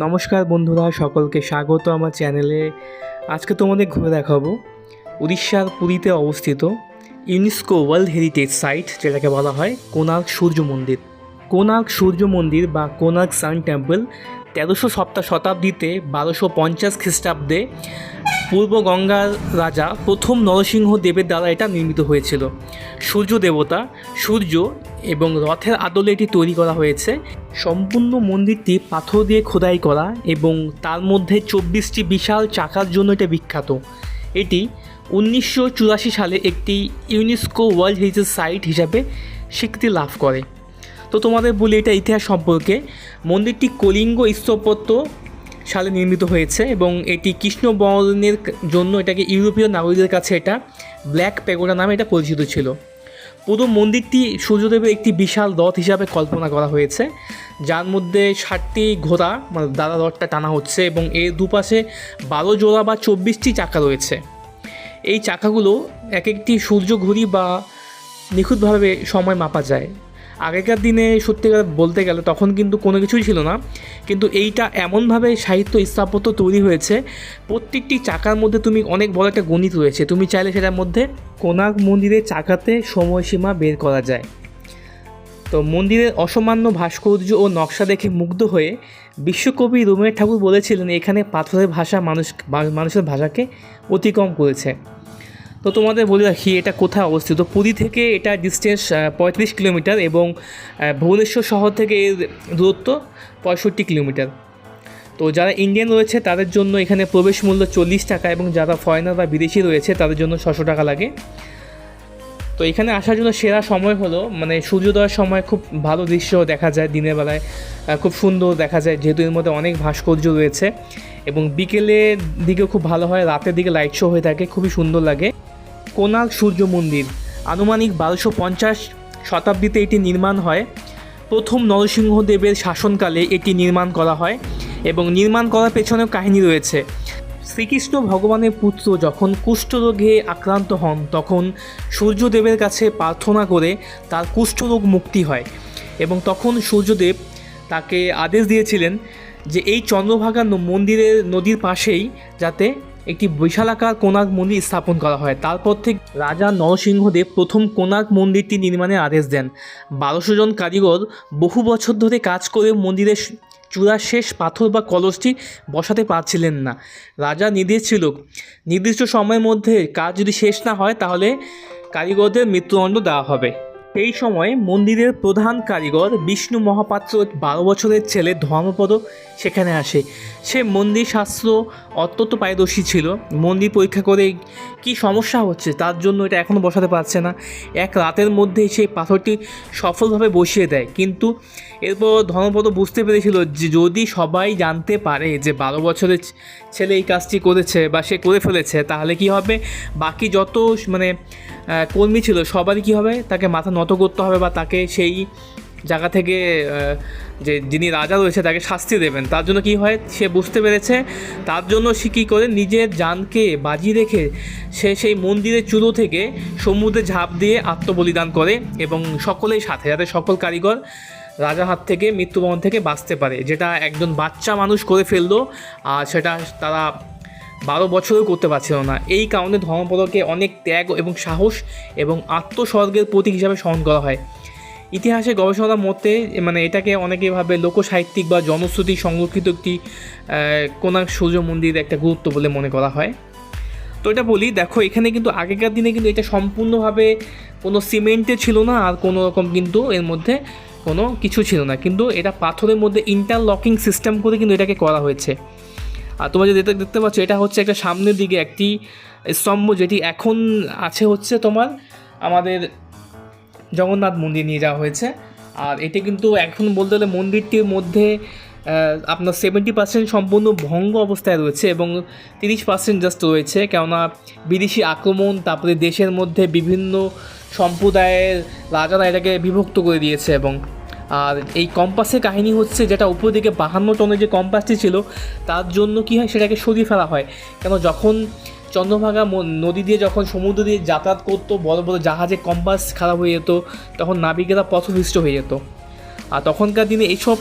নমস্কার বন্ধুরা, সকলকে স্বাগত আমার চ্যানেলে। আজকে তোমাদের ঘুরে দেখাবো উড়িষ্যার পুরীতে অবস্থিত ইউনেস্কো ওয়ার্ল্ড হেরিটেজ সাইট, যেটাকে বলা হয় কোণার্ক সূর্য মন্দির। কোণার্ক সূর্য মন্দির বা কোণার্ক সান টেম্পল 1300 শতাব্দীতে 1250 খ্রিস্টাব্দে পূর্ব গঙ্গার রাজা প্রথম নরসিংহ দেবের দ্বারা এটা নির্মিত হয়েছিল। সূর্য দেবতা, সূর্য এবং রথের আদলে এটি তৈরি করা হয়েছে। সম্পূর্ণ মন্দিরটি পাথর দিয়ে খোদাই করা এবং তার মধ্যে 24টি বিশাল চাকার জন্য এটা বিখ্যাত। এটি 1984 সালে একটি ইউনেস্কো ওয়ার্ল্ড হেরিটেজ সাইট হিসাবে স্বীকৃতি লাভ করে। তো তোমাদের বলি এটা ইতিহাস সম্পর্কে। মন্দিরটি কলিঙ্গ স্থাপত্য সালে নির্মিত হয়েছে এবং এটি কৃষ্ণ বর্ণের জন্য এটাকে ইউরোপীয় নাগরিকদের কাছে এটা ব্ল্যাক প্যাগোডা নামে এটা পরিচিত ছিল। পুরো মন্দিরটি সূর্যদেবের একটি বিশাল রথ হিসাবে কল্পনা করা হয়েছে, যার মধ্যে 60টি ঘোড়া দ্বারা রথটা টানা হচ্ছে এবং এর দুপাশে 12 জোড়া বা 24টি চাকা রয়েছে। এই চাকাগুলো এক একটি সূর্য ঘড়ি বা নিখুঁতভাবে সময় মাপা যায়। আগেকার দিনে সত্যিকার বলতে গেলে তখন কিন্তু কোনো কিছুই ছিল না, কিন্তু এইটা এমনভাবে সাহিত্য স্থাপত্য তৈরি হয়েছে, প্রত্যেকটি চাকার মধ্যে তুমি অনেক বড় একটা গণিত রয়েছে। তুমি চাইলে সেটার মধ্যে কোণার্ক মন্দিরের চাকাতে সময়সীমা বের করা যায়। তো মন্দিরের অসামান্য ভাস্কর্য ও নকশা দেখে মুগ্ধ হয়ে বিশ্বকবি রবীন্দ্রনাথ ঠাকুর বলেছিলেন, এখানে পাথরের ভাষা মানুষের ভাষাকে অতিক্রম করেছে। তো তোমাদের বলে রাখি এটা কোথায় অবস্থিত। পুরী থেকে এটা ডিস্টেন্স 35 কিলোমিটার এবং ভুবনেশ্বর শহর থেকে এর দূরত্ব 65 কিলোমিটার। তো যারা ইন্ডিয়ান রয়েছে তাদের জন্য এখানে প্রবেশ মূল্য 40 টাকা এবং যারা ফরেনার বা বিদেশি রয়েছে তাদের জন্য 600 টাকা লাগে। তো এখানে আসার জন্য সেরা সময় হলো সূর্যোদয়ের সময় খুব ভালো দৃশ্য দেখা যায়, দিনের বেলায় খুব সুন্দর দেখা যায় যেহেতু এর মধ্যে অনেক ভাস্কর্য রয়েছে, এবং বিকেলের দিকেও খুব ভালো হয়, রাতের দিকে লাইট শো হয়ে থাকে, খুবই সুন্দর লাগে। কোণার্ক সূর্য মন্দির আনুমানিক 1250 শতাব্দীতে এটি নির্মাণ হয়। প্রথম নরসিংহদেবের শাসনকালে এটি নির্মাণ করা হয় এবং নির্মাণ করার পেছনেও কাহিনী রয়েছে। শ্রীকৃষ্ণ ভগবানের পুত্র যখন কুষ্ঠরোগে আক্রান্ত হন তখন সূর্যদেবের কাছে প্রার্থনা করে তার কুষ্ঠরোগ মুক্তি হয়, এবং তখন সূর্যদেব তাকে আদেশ দিয়েছিলেন যে এই চন্দ্রভাগা মন্দিরের নদীর পাশেই যাতে একটি বিশালাকার কোণার্ক মন্দির স্থাপন করা হয়। তারপর থেকে রাজা নরসিংহদেব প্রথম কোণার্ক মন্দিরটি নির্মাণের আদেশ দেন। 1200 জন কারিগর বহু বছর ধরে কাজ করে মন্দিরের চূড়ার শেষ পাথর বা কলসটি বসাতে পারছিলেন না। রাজা নির্দেশ ছিল নির্দিষ্ট সময়ের মধ্যে কাজ যদি শেষ না হয় তাহলে কারিগরদের মৃত্যুদণ্ড দেওয়া হবে। সেই সময় মন্দিরের প্রধান কারিগর বিষ্ণু মহাপাত্র 12 বছরের ছেলে ধর্মপদ সেখানে আসে। সে মন্দির শাস্ত্র অত্যন্ত পারদর্শী ছিল। মন্দির পরীক্ষা করে কি সমস্যা হচ্ছে তার জন্য এটা এখনও বসাতে পারছে না, এক রাতের মধ্যেই সেই পাথরটি সফলভাবে বসিয়ে দেয়। কিন্তু এরপর ধর্মপদ বুঝতে পেরেছিল যে যদি সবাই জানতে পারে যে 12 বছরের ছেলে এই কাজটি করেছে বা সে করে ফেলেছে, তাহলে কি হবে, বাকি যত কর্মী ছিল সবারই কী হবে, তাকে মাথা নত করতে হবে বা তাকে সেই জায়গা থেকে যে যিনি রাজা রয়েছে তাকে শাস্তি দেবেন। তার জন্য কি হয়, সে বুঝতে পেরেছে, তার জন্য সে কী করে নিজের জানকে বাজি রেখে সে সেই মন্দিরের চূড়ো থেকে সমুদ্রে ঝাঁপ দিয়ে আত্মবলিদান করে, এবং সকলেই সাথে যাতে সকল কারিগর রাজার হাত থেকে মৃত্যুবরণ থেকে বাঁচতে পারে, যেটা একজন বাচ্চা মানুষ করে ফেললো আর সেটা তারা 12 বছরেও করতে পারছিল না। এই কারণে ধর্মপদকে অনেক ত্যাগ এবং সাহস এবং আত্মস্বর্গের প্রতীক হিসাবে স্মরণ করা হয়। ইতিহাসে গবেষণার মতে এটাকে অনেকে ভাবে লোকসাহিত্যিক বা জনশ্রুতি সংরক্ষিত একটি কোণার্ক সূর্য মন্দির একটা গুরুত্ব বলে মনে করা হয়। তো এটা বলি, দেখো এখানে কিন্তু আগেকার দিনে কিন্তু এটা সম্পূর্ণভাবে কোনো সিমেন্টে ছিল না, আর কোনো রকম কিন্তু এর মধ্যে কোনো কিছু ছিল না, কিন্তু এটা পাথরের মধ্যে ইন্টারলকিং সিস্টেম করে কিন্তু এটাকে করা হয়েছে। আর তোমরা যে দেখতে পাচ্ছ এটা হচ্ছে একটা সামনের দিকে একটি স্তম্ভ, যেটি এখন আছে হচ্ছে তোমার আমাদের জগন্নাথ মন্দির নিয়ে যাওয়া হয়েছে। আর এটা কিন্তু এখন বলতে গেলে মন্দিরটির মধ্যে আপনার 70% সম্পূর্ণ ভঙ্গ অবস্থায় রয়েছে এবং 30% জাস্ট রয়েছে, কেননা বিদেশি আক্রমণ, তারপরে দেশের মধ্যে বিভিন্ন সম্প্রদায়ের রাজারা এটাকে বিভক্ত করে দিয়েছে। এবং আর এই কম্পাসের কাহিনী হচ্ছে, যেটা উপর দিকে 52 টনের যে কম্পাসটি ছিল তার জন্য কি হয়, সেটাকে সরিয়ে ফেলা হয়, কেন যখন চন্দ্রভাগা নদী দিয়ে যখন সমুদ্র দিয়ে যাতায়াত করতো বড় বড় জাহাজে কম্পাস খারাপ হয়ে যেত, তখন নাবিকেরা পথভ্রষ্ট হয়ে যেত। আর তখনকার দিনে এইসব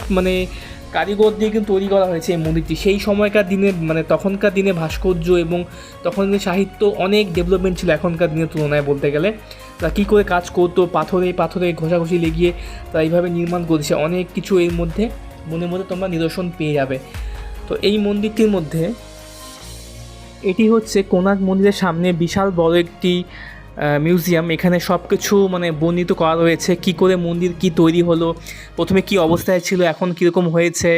কারিগর দিয়ে কিন্তু তৈরি করা হয়েছে এই মন্দিরটি। সেই সময়কার দিনে মানে তখনকার দিনে ভাস্কর্য এবং তখনকার সাহিত্য অনেক ডেভেলপমেন্ট ছিল এখনকার দিনের তুলনায় বলতে গেলে। তারা কী করে কাজ করতো, পাথরে পাথরে ঘষাঘষি লেগিয়ে তারা এইভাবে নির্মাণ করেছে, অনেক কিছু এর মধ্যে মনের মধ্যে তোমরা নিদর্শন পেয়ে যাবে। তো এই মন্দিরটির মধ্যে এটি হচ্ছে কোণার্ক মন্দিরের সামনে বিশাল বড় একটি মিউজিয়াম। এখানে সব কিছু মানে বর্ণিত করা রয়েছে, কি করে মন্দির কি তৈরি হলো, প্রথমে কি অবস্থায় ছিল, এখন কীরকম হয়েছে।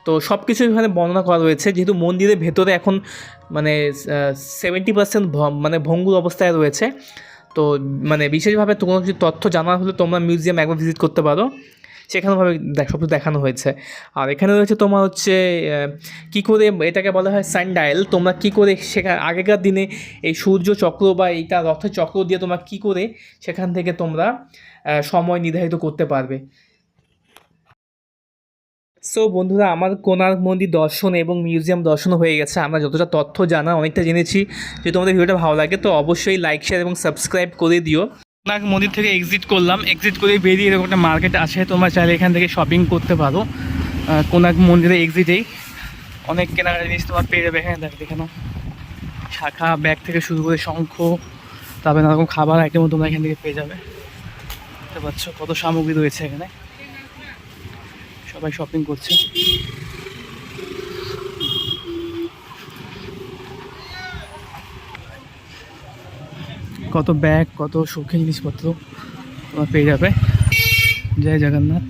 তো সব কিছু এখানে বর্ণনা করা রয়েছে। যেহেতু মন্দিরের ভেতরে এখন মানে 70% মানে ভঙ্গুর অবস্থায় রয়েছে, তো মানে বিশেষভাবে কোনো কিছু তথ্য জানা হলে তোমরা মিউজিয়াম একবার ভিজিট করতে পারো, সেখানেভাবে সব কিছু দেখানো হয়েছে। আর এখানে রয়েছে তোমার হচ্ছে কী করে এটাকে বলা হয় সানডায়াল, তোমরা কী করে সেখানে আগেকার দিনে এই সূর্য চক্র বা এইটা রথের চক্র দিয়ে তোমরা কী করে সেখান থেকে তোমরা সময় নির্ধারিত করতে পারবে। সো বন্ধুরা, আমার কোণার্ক মন্দির দর্শন এবং মিউজিয়াম দর্শন হয়ে গেছে। আমরা যতটা তথ্য জানা অনেকটা জেনেছি। যদি তোমাদের ভিডিওটা ভালো লাগে তো অবশ্যই লাইক, শেয়ার এবং সাবস্ক্রাইব করে দিও। কোণার্ক মন্দির থেকে এক্সিট করলাম, এক্সিট করে বেরিয়ে এরকম একটা মার্কেট আছে, তোমরা চাইলে এখান থেকে শপিং করতে পারো। কোণার্ক মন্দিরের এক্সিটেই অনেক কেনাকাটা জিনিস তোমার পেয়ে যাবে। এখানে দেখে নাও, শাখা ব্যাগ থেকে শুরু করে শঙ্খ, তারপরে নানা রকম খাবার আইটেমও তোমরা এখান থেকে পেয়ে যাবে। বুঝতে পারছো কত সামগ্রী রয়েছে এখানে, সবাই শপিং করছে। কত ব্যাগ, কত শৌখিন জিনিসপত্র তোমরা পেয়ে যাবে। জয় জগন্নাথ।